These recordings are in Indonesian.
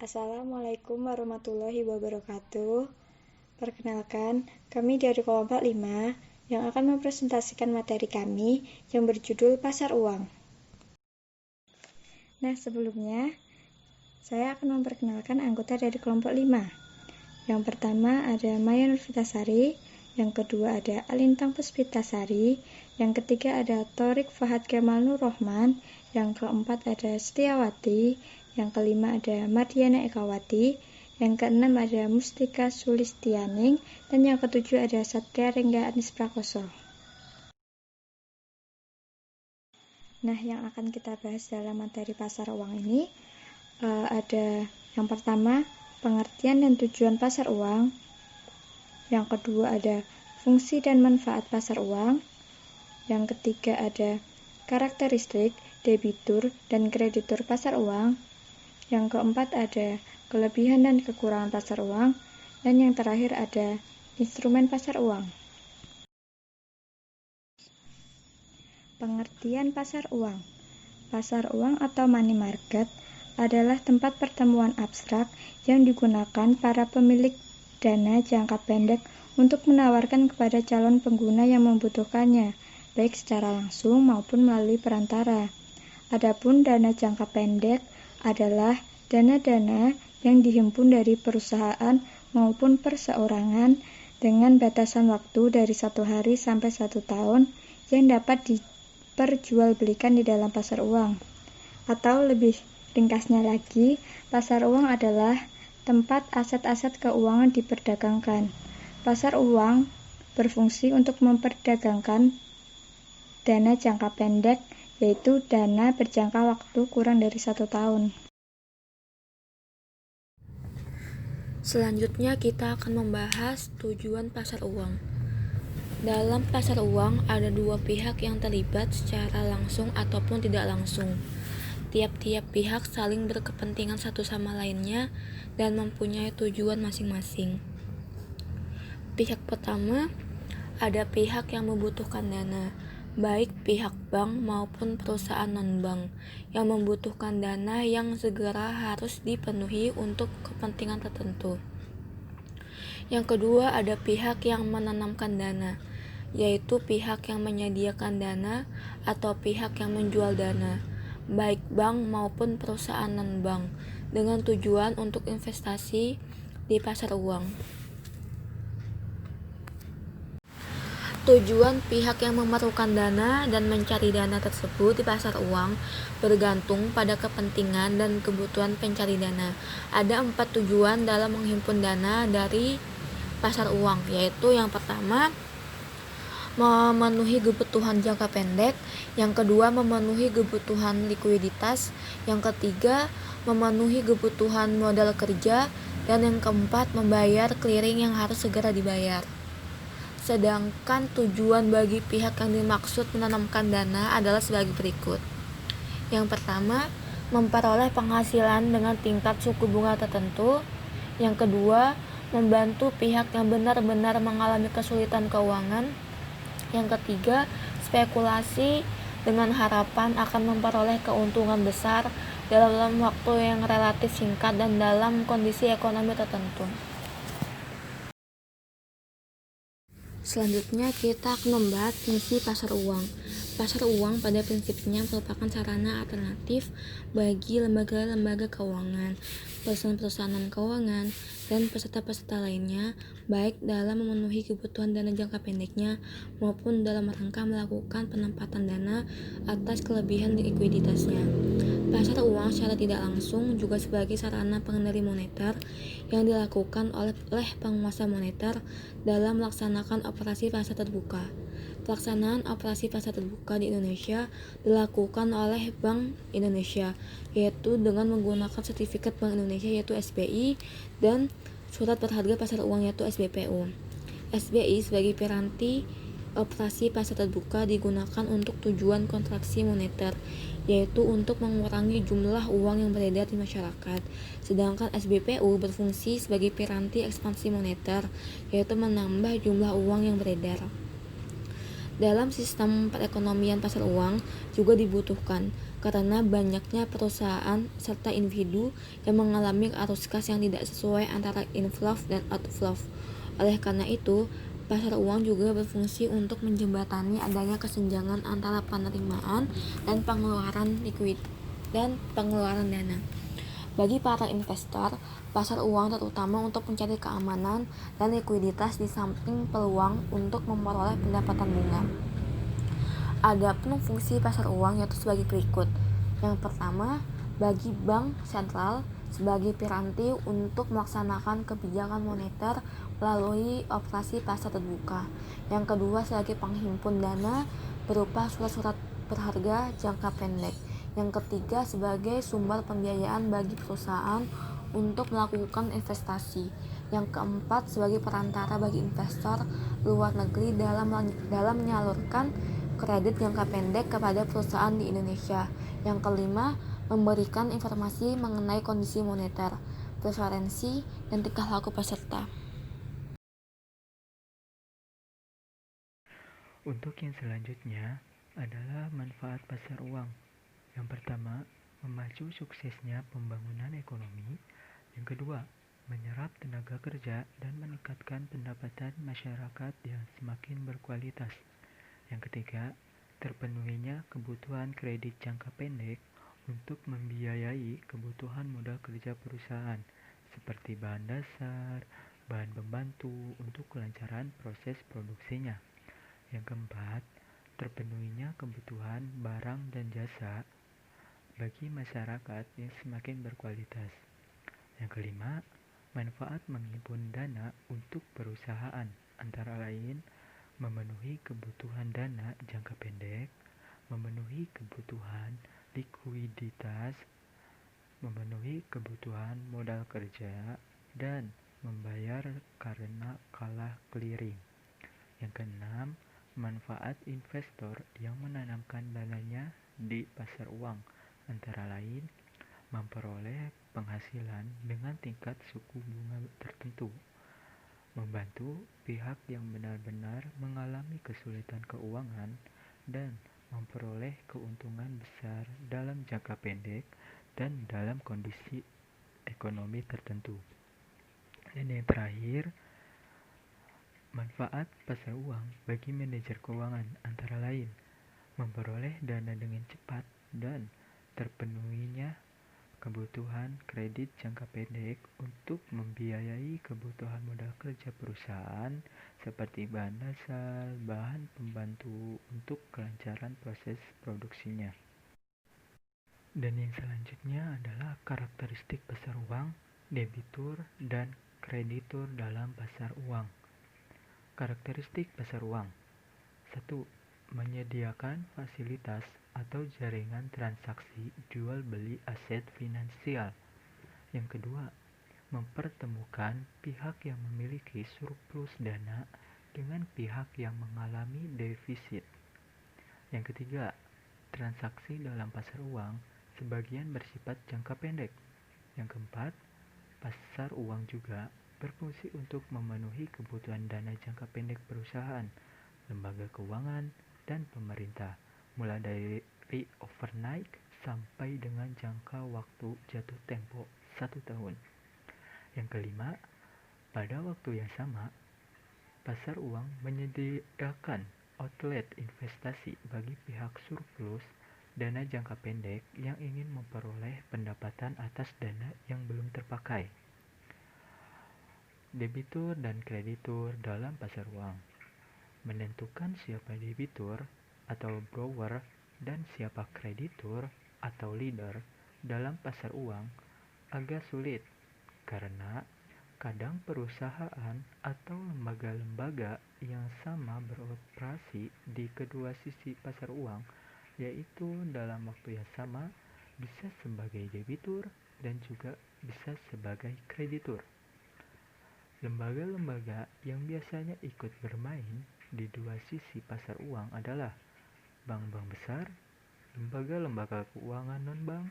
Assalamualaikum warahmatullahi wabarakatuh. Perkenalkan, kami dari kelompok 5 yang akan mempresentasikan materi kami yang berjudul Pasar Uang. Nah, sebelumnya saya akan memperkenalkan anggota dari kelompok 5. Yang pertama ada Maya Nurfitasari, yang kedua ada Alintang Puspitasari, yang ketiga ada Torik Fahad Kemal Nur Rohman, yang keempat ada Setiawati, yang kelima ada Mardiana Ekawati, yang keenam ada Mustika Sulistianing, dan yang ketujuh ada Satya Rengga Anis Prakoso. Nah, yang akan kita bahas dalam materi pasar uang ini ada yang pertama pengertian dan tujuan pasar uang, yang kedua ada fungsi dan manfaat pasar uang, yang ketiga ada karakteristik debitur dan kreditur pasar uang, yang keempat ada kelebihan dan kekurangan pasar uang, dan yang terakhir ada instrumen pasar uang. Pengertian pasar uang. Pasar uang atau money market adalah tempat pertemuan abstrak yang digunakan para pemilik dana jangka pendek untuk menawarkan kepada calon pengguna yang membutuhkannya, baik secara langsung maupun melalui perantara. Adapun dana jangka pendek adalah dana-dana yang dihimpun dari perusahaan maupun perseorangan dengan batasan waktu dari 1 hari sampai 1 tahun yang dapat diperjualbelikan di dalam pasar uang. Atau lebih ringkasnya lagi, pasar uang adalah tempat aset-aset keuangan diperdagangkan. Pasar uang berfungsi untuk memperdagangkan dana jangka pendek, yaitu dana berjangka waktu kurang dari 1 tahun. Selanjutnya kita akan membahas tujuan pasar uang. Dalam pasar uang ada dua pihak yang terlibat secara langsung ataupun tidak langsung. Tiap-tiap pihak saling berkepentingan satu sama lainnya dan mempunyai tujuan masing-masing. Pihak pertama ada pihak yang membutuhkan dana, baik pihak bank maupun perusahaan non-bank yang membutuhkan dana yang segera harus dipenuhi untuk kepentingan tertentu. Yang kedua ada pihak yang menanamkan dana, yaitu pihak yang menyediakan dana atau pihak yang menjual dana, baik bank maupun perusahaan non-bank, dengan tujuan untuk investasi di pasar uang. Tujuan pihak yang memerlukan dana dan mencari dana tersebut di pasar uang bergantung pada kepentingan dan kebutuhan pencari dana. Ada 4 tujuan dalam menghimpun dana dari pasar uang, yaitu yang pertama memenuhi kebutuhan jangka pendek, yang kedua memenuhi kebutuhan likuiditas, yang ketiga memenuhi kebutuhan modal kerja, dan yang keempat membayar clearing yang harus segera dibayar. Sedangkan tujuan bagi pihak yang dimaksud menanamkan dana adalah sebagai berikut. Yang pertama, memperoleh penghasilan dengan tingkat suku bunga tertentu. Yang kedua, membantu pihak yang benar-benar mengalami kesulitan keuangan. Yang ketiga, spekulasi dengan harapan akan memperoleh keuntungan besar dalam waktu yang relatif singkat dan dalam kondisi ekonomi tertentu. Selanjutnya kita akan membahas fungsi pasar uang. Pasar uang pada prinsipnya merupakan sarana alternatif bagi lembaga-lembaga keuangan, perusahaan-perusahaan keuangan, dan peserta-peserta lainnya, baik dalam memenuhi kebutuhan dana jangka pendeknya maupun dalam rangka melakukan penempatan dana atas kelebihan likuiditasnya. Pasar uang secara tidak langsung juga sebagai sarana pengendali moneter yang dilakukan oleh penguasa moneter dalam melaksanakan operasi pasar terbuka. Pelaksanaan operasi pasar terbuka di Indonesia dilakukan oleh Bank Indonesia, yaitu dengan menggunakan sertifikat Bank Indonesia yaitu SBI dan surat berharga pasar uang yaitu SBPU. SBI sebagai piranti operasi pasar terbuka digunakan untuk tujuan kontraksi moneter, yaitu untuk mengurangi jumlah uang yang beredar di masyarakat. Sedangkan SBPU berfungsi sebagai piranti ekspansi moneter, yaitu menambah jumlah uang yang beredar. Dalam sistem perekonomian pasar uang juga dibutuhkan karena banyaknya perusahaan serta individu yang mengalami arus kas yang tidak sesuai antara inflow dan outflow. Oleh karena itu, pasar uang juga berfungsi untuk menjembatani adanya kesenjangan antara penerimaan dan pengeluaran dana. Bagi para investor, pasar uang terutama untuk mencari keamanan dan likuiditas di samping peluang untuk memperoleh pendapatan bunga. Adapun fungsi pasar uang yaitu sebagai berikut. Yang pertama, bagi bank sentral sebagai piranti untuk melaksanakan kebijakan moneter melalui operasi pasar terbuka. Yang kedua, sebagai penghimpun dana berupa surat-surat berharga jangka pendek. Yang ketiga, sebagai sumber pembiayaan bagi perusahaan untuk melakukan investasi. Yang keempat, sebagai perantara bagi investor luar negeri dalam menyalurkan kredit jangka pendek kepada perusahaan di Indonesia. Yang kelima, memberikan informasi mengenai kondisi moneter, preferensi, dan tingkah laku peserta. Untuk yang selanjutnya adalah manfaat pasar uang. Yang pertama, memacu suksesnya pembangunan ekonomi. Yang kedua, menyerap tenaga kerja dan meningkatkan pendapatan masyarakat yang semakin berkualitas. Yang ketiga, terpenuhinya kebutuhan kredit jangka pendek untuk membiayai kebutuhan modal kerja perusahaan seperti bahan dasar, bahan pembantu untuk kelancaran proses produksinya. Yang keempat, terpenuhinya kebutuhan barang dan jasa bagi masyarakat yang semakin berkualitas. Yang kelima, manfaat menghimpun dana untuk perusahaan, antara lain memenuhi kebutuhan dana jangka pendek, memenuhi kebutuhan likuiditas, memenuhi kebutuhan modal kerja, dan membayar karena kalah clearing. Yang keenam, manfaat investor yang menanamkan dananya di pasar uang, antara lain memperoleh penghasilan dengan tingkat suku bunga tertentu, membantu pihak yang benar-benar mengalami kesulitan keuangan, dan memperoleh keuntungan besar dalam jangka pendek dan dalam kondisi ekonomi tertentu. Dan yang terakhir, manfaat pasar uang bagi manajer keuangan antara lain memperoleh dana dengan cepat dan terpenuhinya kebutuhan kredit jangka pendek untuk membiayai kebutuhan modal kerja perusahaan seperti bahan dasar, bahan pembantu untuk kelancaran proses produksinya. Dan yang selanjutnya adalah karakteristik pasar uang, debitur, dan kreditur dalam pasar uang. Karakteristik pasar uang. 1. Menyediakan fasilitas atau jaringan transaksi jual beli aset finansial. Yang kedua, mempertemukan pihak yang memiliki surplus dana dengan pihak yang mengalami defisit. Yang ketiga, transaksi dalam pasar uang sebagian bersifat jangka pendek. Yang keempat, pasar uang juga berfungsi untuk memenuhi kebutuhan dana jangka pendek perusahaan, lembaga keuangan, dan pemerintah, mulai dari overnight sampai dengan jangka waktu jatuh tempo 1 tahun. Yang kelima, pada waktu yang sama, pasar uang menyediakan outlet investasi bagi pihak surplus dana jangka pendek yang ingin memperoleh pendapatan atas dana yang belum terpakai. Debitur dan kreditur dalam pasar uang. Menentukan siapa debitur atau borrower dan siapa kreditur atau leader dalam pasar uang agak sulit karena kadang perusahaan atau lembaga-lembaga yang sama beroperasi di kedua sisi pasar uang, yaitu dalam waktu yang sama bisa sebagai debitur dan juga bisa sebagai kreditur. Lembaga-lembaga yang biasanya ikut bermain di dua sisi pasar uang adalah bank-bank besar, lembaga-lembaga keuangan non-bank,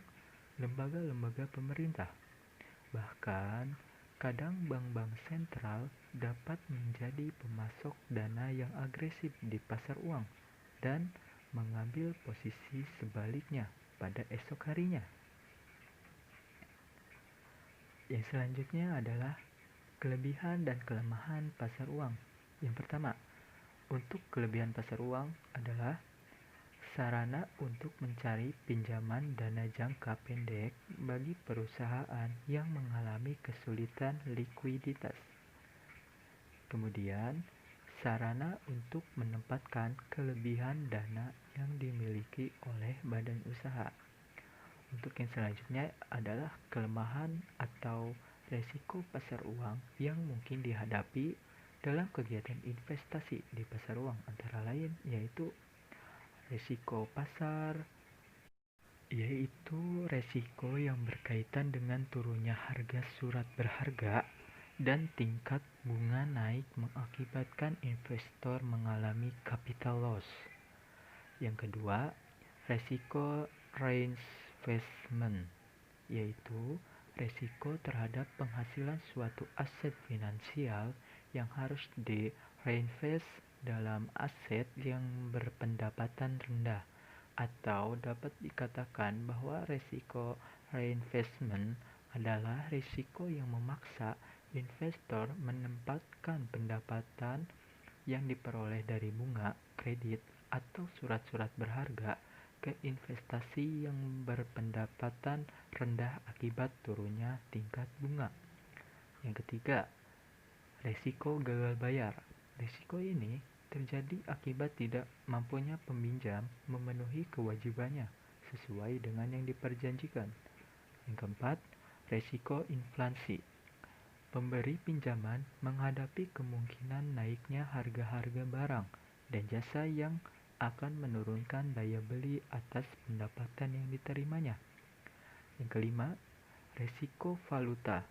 lembaga-lembaga pemerintah. Bahkan, kadang bank-bank sentral dapat menjadi pemasok dana yang agresif di pasar uang dan mengambil posisi sebaliknya pada esok harinya. Yang selanjutnya adalah kelebihan dan kelemahan pasar uang. Yang pertama, untuk kelebihan pasar uang adalah sarana untuk mencari pinjaman dana jangka pendek bagi perusahaan yang mengalami kesulitan likuiditas. Kemudian, sarana untuk menempatkan kelebihan dana yang dimiliki oleh badan usaha. Untuk yang selanjutnya adalah kelemahan atau resiko pasar uang yang mungkin dihadapi dalam kegiatan investasi di pasar uang, antara lain yaitu resiko pasar, yaitu resiko yang berkaitan dengan turunnya harga surat berharga dan tingkat bunga naik mengakibatkan investor mengalami capital loss. Yang kedua, resiko reinvestment, yaitu resiko terhadap penghasilan suatu aset finansial yang harus di-reinvest dalam aset yang berpendapatan rendah, atau dapat dikatakan bahwa resiko reinvestment adalah risiko yang memaksa investor menempatkan pendapatan yang diperoleh dari bunga, kredit, atau surat-surat berharga ke investasi yang berpendapatan rendah akibat turunnya tingkat bunga. Yang ketiga, resiko gagal bayar. Risiko ini terjadi akibat tidak mampunya peminjam memenuhi kewajibannya sesuai dengan yang diperjanjikan. Yang keempat, resiko inflasi. Pemberi pinjaman menghadapi kemungkinan naiknya harga-harga barang dan jasa yang akan menurunkan daya beli atas pendapatan yang diterimanya. Yang kelima, resiko valuta.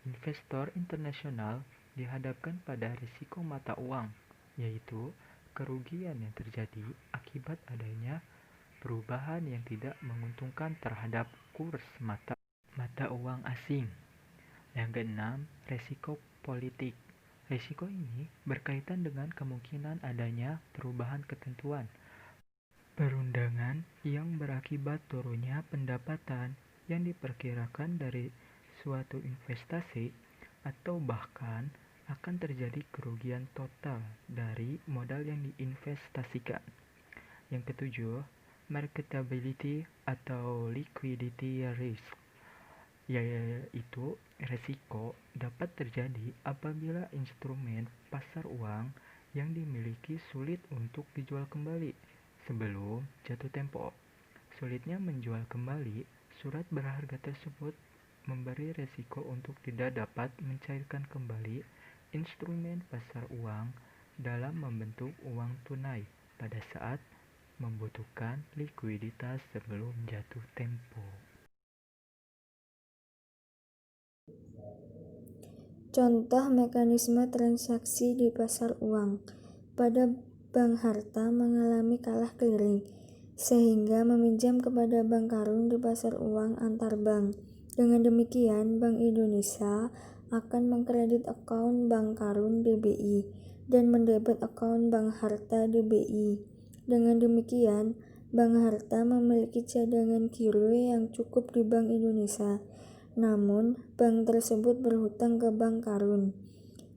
Investor internasional dihadapkan pada risiko mata uang, yaitu kerugian yang terjadi akibat adanya perubahan yang tidak menguntungkan terhadap kurs mata uang asing. Yang keenam, resiko politik. Risiko ini berkaitan dengan kemungkinan adanya perubahan ketentuan perundangan yang berakibat turunnya pendapatan yang diperkirakan dari suatu investasi, atau bahkan akan terjadi kerugian total dari modal yang diinvestasikan. Yang ketujuh, marketability atau liquidity risk, yaitu resiko dapat terjadi apabila instrumen pasar uang yang dimiliki sulit untuk dijual kembali sebelum jatuh tempo. Sulitnya menjual kembali surat berharga tersebut memberi resiko untuk tidak dapat mencairkan kembali instrumen pasar uang dalam membentuk uang tunai pada saat membutuhkan likuiditas sebelum jatuh tempo. Contoh mekanisme transaksi di pasar uang. Pada bank harta mengalami kalah clearing, sehingga meminjam kepada bank karun di pasar uang antar bank. Dengan demikian, Bank Indonesia akan mengkredit akun bank karun DBI dan mendebit akun bank harta DBI. Dengan demikian, bank harta memiliki cadangan giro yang cukup di Bank Indonesia. Namun, bank tersebut berhutang ke bank karun.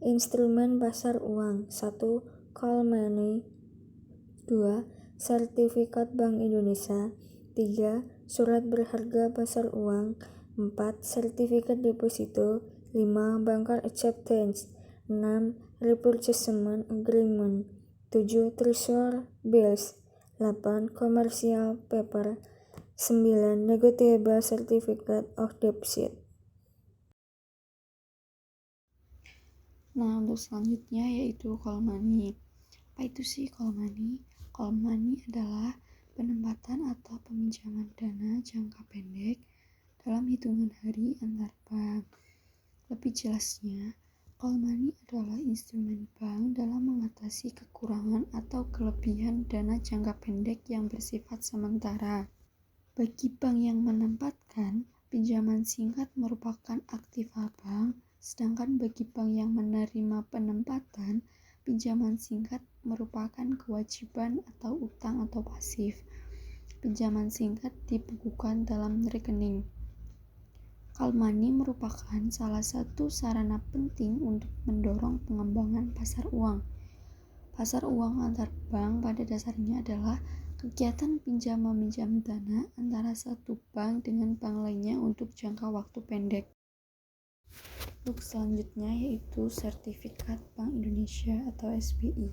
Instrumen pasar uang. 1. Call money. 2. Sertifikat Bank Indonesia. 3. Surat berharga pasar uang. 4. Sertifikat deposito. 5. Bankar acceptance. 6. Repurchasement agreement. 7. Treasury bills. 8. Commercial paper. 9. Negotiable certificate of deposit. Nah, untuk selanjutnya yaitu call money. Apa itu sih call money? Call money adalah penempatan atau peminjaman dana jangka pendek dalam hitungan hari antar bank. Lebih jelasnya, call money adalah instrumen bank dalam mengatasi kekurangan atau kelebihan dana jangka pendek yang bersifat sementara. Bagi bank yang menempatkan, pinjaman singkat merupakan aktiva bank, sedangkan bagi bank yang menerima penempatan, pinjaman singkat merupakan kewajiban atau utang atau pasif. pinjaman singkat dibukukan dalam rekening. Call money merupakan salah satu sarana penting untuk mendorong pengembangan pasar uang. Pasar uang antar bank pada dasarnya adalah kegiatan pinjam-meminjam dana antara satu bank dengan bank lainnya untuk jangka waktu pendek. Untuk selanjutnya yaitu Sertifikat Bank Indonesia atau SBI.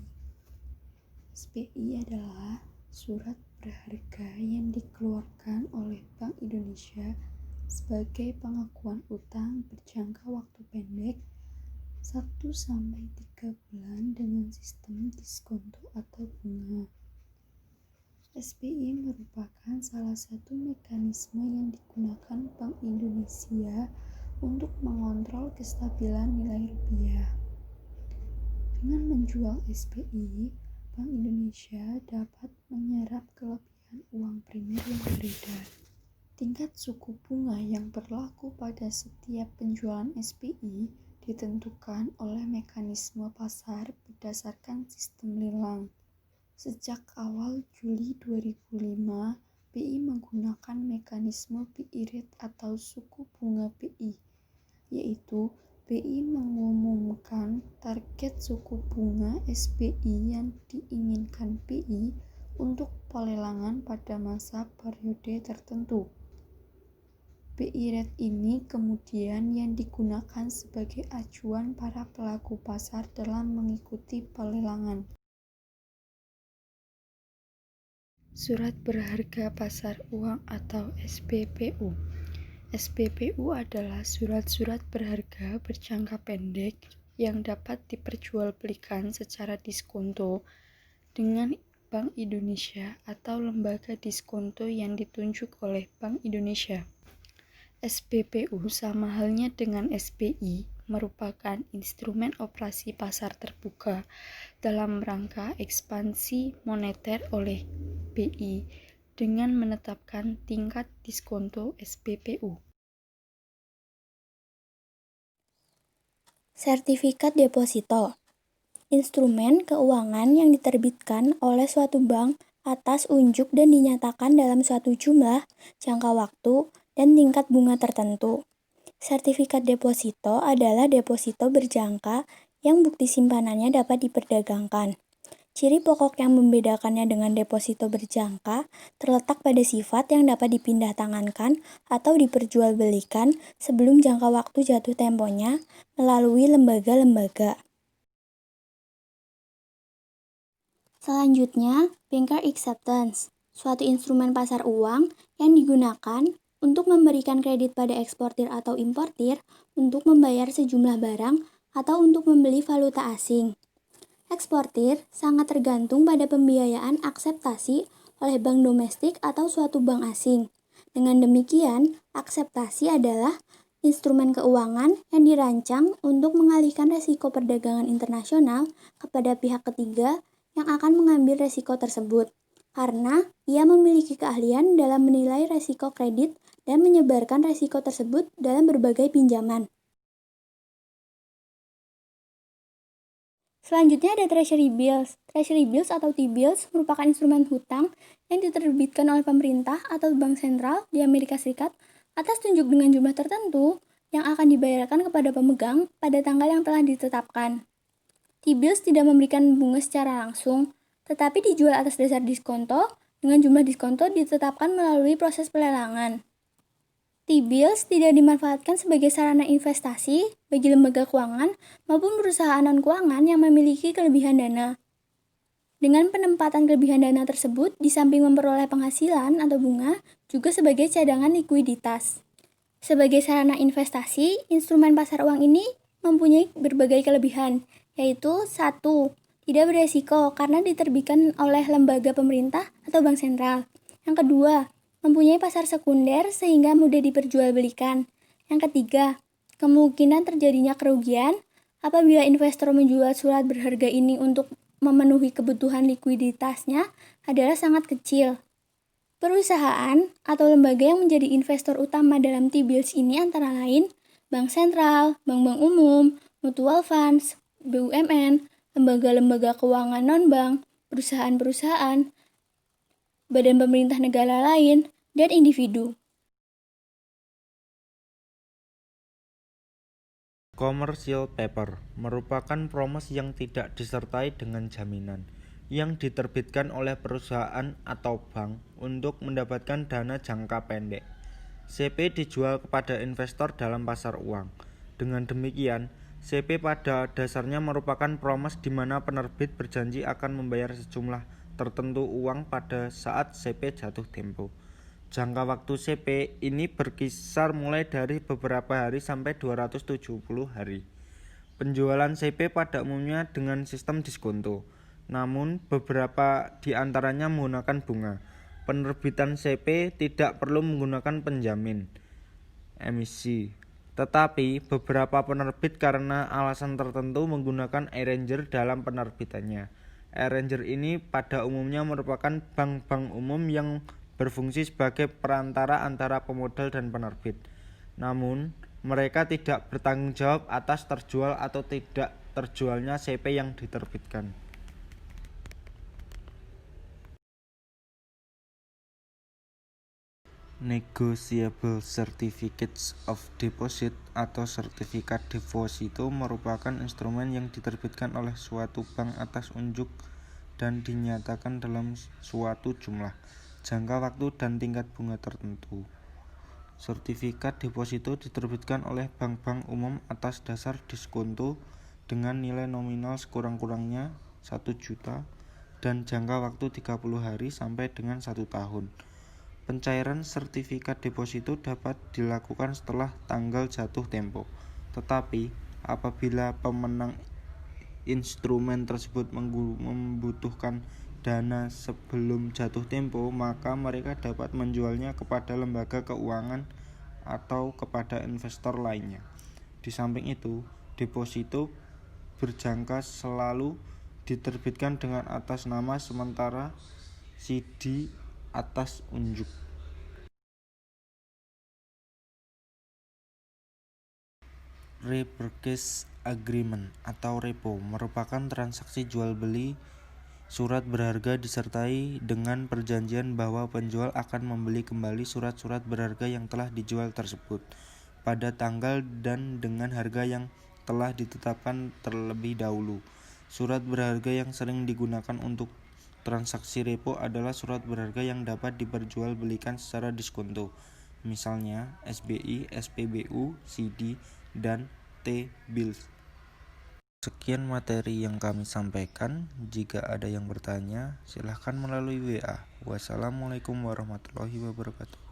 SBI adalah surat berharga yang dikeluarkan oleh Bank Indonesia sebagai pengakuan utang berjangka waktu pendek 1-3 bulan dengan sistem diskonto atau bunga. SBI merupakan salah satu mekanisme yang digunakan Bank Indonesia untuk mengontrol kestabilan nilai rupiah. Dengan menjual SBI, Bank Indonesia dapat menyerap kelebihan uang primer yang beredar. Tingkat suku bunga yang berlaku pada setiap penjualan SBI ditentukan oleh mekanisme pasar berdasarkan sistem lelang. Sejak awal Juli 2005, BI menggunakan mekanisme BI rate atau suku bunga BI, yaitu BI mengumumkan target suku bunga SBI yang diinginkan BI untuk pelelangan pada masa periode tertentu. BI rate ini kemudian yang digunakan sebagai acuan para pelaku pasar dalam mengikuti pelelangan. Surat berharga pasar uang atau SBPU. SBPU adalah surat-surat berharga berjangka pendek yang dapat diperjualbelikan secara diskonto dengan Bank Indonesia atau lembaga diskonto yang ditunjuk oleh Bank Indonesia. SBPU sama halnya dengan SBI merupakan instrumen operasi pasar terbuka dalam rangka ekspansi moneter oleh BI dengan menetapkan tingkat diskonto SBPU. Sertifikat deposito, instrumen keuangan yang diterbitkan oleh suatu bank atas unjuk dan dinyatakan dalam suatu jumlah, jangka waktu, dan tingkat bunga tertentu. Sertifikat deposito adalah deposito berjangka yang bukti simpanannya dapat diperdagangkan. Ciri pokok yang membedakannya dengan deposito berjangka terletak pada sifat yang dapat dipindah tangankan atau diperjualbelikan sebelum jangka waktu jatuh temponya melalui lembaga-lembaga. Selanjutnya, banker acceptance, suatu instrumen pasar uang yang digunakan untuk memberikan kredit pada eksportir atau importir untuk membayar sejumlah barang atau untuk membeli valuta asing. Eksportir sangat tergantung pada pembiayaan akseptasi oleh bank domestik atau suatu bank asing. Dengan demikian, akseptasi adalah instrumen keuangan yang dirancang untuk mengalihkan resiko perdagangan internasional kepada pihak ketiga yang akan mengambil resiko tersebut, karena ia memiliki keahlian dalam menilai resiko kredit dan menyebarkan resiko tersebut dalam berbagai pinjaman. Selanjutnya ada Treasury Bills. Treasury Bills atau T-bills merupakan instrumen hutang yang diterbitkan oleh pemerintah atau bank sentral di Amerika Serikat atas tunjuk dengan jumlah tertentu yang akan dibayarkan kepada pemegang pada tanggal yang telah ditetapkan. T-bills tidak memberikan bunga secara langsung, tetapi dijual atas dasar diskonto dengan jumlah diskonto ditetapkan melalui proses pelelangan. T-bills tidak dimanfaatkan sebagai sarana investasi bagi lembaga keuangan maupun perusahaan non-keuangan yang memiliki kelebihan dana. Dengan penempatan kelebihan dana tersebut, di samping memperoleh penghasilan atau bunga, juga sebagai cadangan likuiditas. Sebagai sarana investasi, instrumen pasar uang ini mempunyai berbagai kelebihan, yaitu 1. Tidak beresiko karena diterbitkan oleh lembaga pemerintah atau bank sentral. Yang kedua, mempunyai pasar sekunder sehingga mudah diperjualbelikan. Yang ketiga, kemungkinan terjadinya kerugian apabila investor menjual surat berharga ini untuk memenuhi kebutuhan likuiditasnya adalah sangat kecil. Perusahaan atau lembaga yang menjadi investor utama dalam T-bills ini antara lain bank sentral, bank-bank umum, mutual funds, BUMN, lembaga-lembaga keuangan non-bank, perusahaan-perusahaan, badan pemerintah negara lain, dan individu. Commercial paper merupakan promes yang tidak disertai dengan jaminan, yang diterbitkan oleh perusahaan atau bank untuk mendapatkan dana jangka pendek. CP dijual kepada investor dalam pasar uang. Dengan demikian, CP pada dasarnya merupakan promes di mana penerbit berjanji akan membayar sejumlah tertentu uang pada saat CP jatuh tempo. Jangka waktu CP ini berkisar mulai dari beberapa hari sampai 270 hari. Penjualan CP pada umumnya dengan sistem diskonto, namun beberapa di antaranya menggunakan bunga. Penerbitan CP tidak perlu menggunakan penjamin emisi, tetapi beberapa penerbit karena alasan tertentu menggunakan arranger dalam penerbitannya. Arranger ini pada umumnya merupakan bank-bank umum yang berfungsi sebagai perantara antara pemodal dan penerbit. Namun, mereka tidak bertanggung jawab atas terjual atau tidak terjualnya CP yang diterbitkan. Negotiable Certificates of Deposit atau sertifikat deposito merupakan instrumen yang diterbitkan oleh suatu bank atas unjuk dan dinyatakan dalam suatu jumlah, jangka waktu dan tingkat bunga tertentu. Sertifikat deposito diterbitkan oleh bank-bank umum atas dasar diskonto dengan nilai nominal sekurang-kurangnya 1 juta dan jangka waktu 30 hari sampai dengan 1 tahun. Pencairan sertifikat deposito dapat dilakukan setelah tanggal jatuh tempo, tetapi apabila pemenang instrumen tersebut membutuhkan dana sebelum jatuh tempo, maka mereka dapat menjualnya kepada lembaga keuangan atau kepada investor lainnya. Di samping itu, deposito berjangka selalu diterbitkan dengan atas nama sementara CD atas unjuk. Repurchase Agreement atau repo merupakan transaksi jual beli surat berharga disertai dengan perjanjian bahwa penjual akan membeli kembali surat-surat berharga yang telah dijual tersebut pada tanggal dan dengan harga yang telah ditetapkan terlebih dahulu. Surat berharga yang sering digunakan untuk transaksi repo adalah surat berharga yang dapat diperjualbelikan secara diskonto, misalnya SBI, SPBU, CD, dan T-bills. Sekian materi yang kami sampaikan. Jika ada yang bertanya, silahkan melalui WA. Wassalamualaikum warahmatullahi wabarakatuh.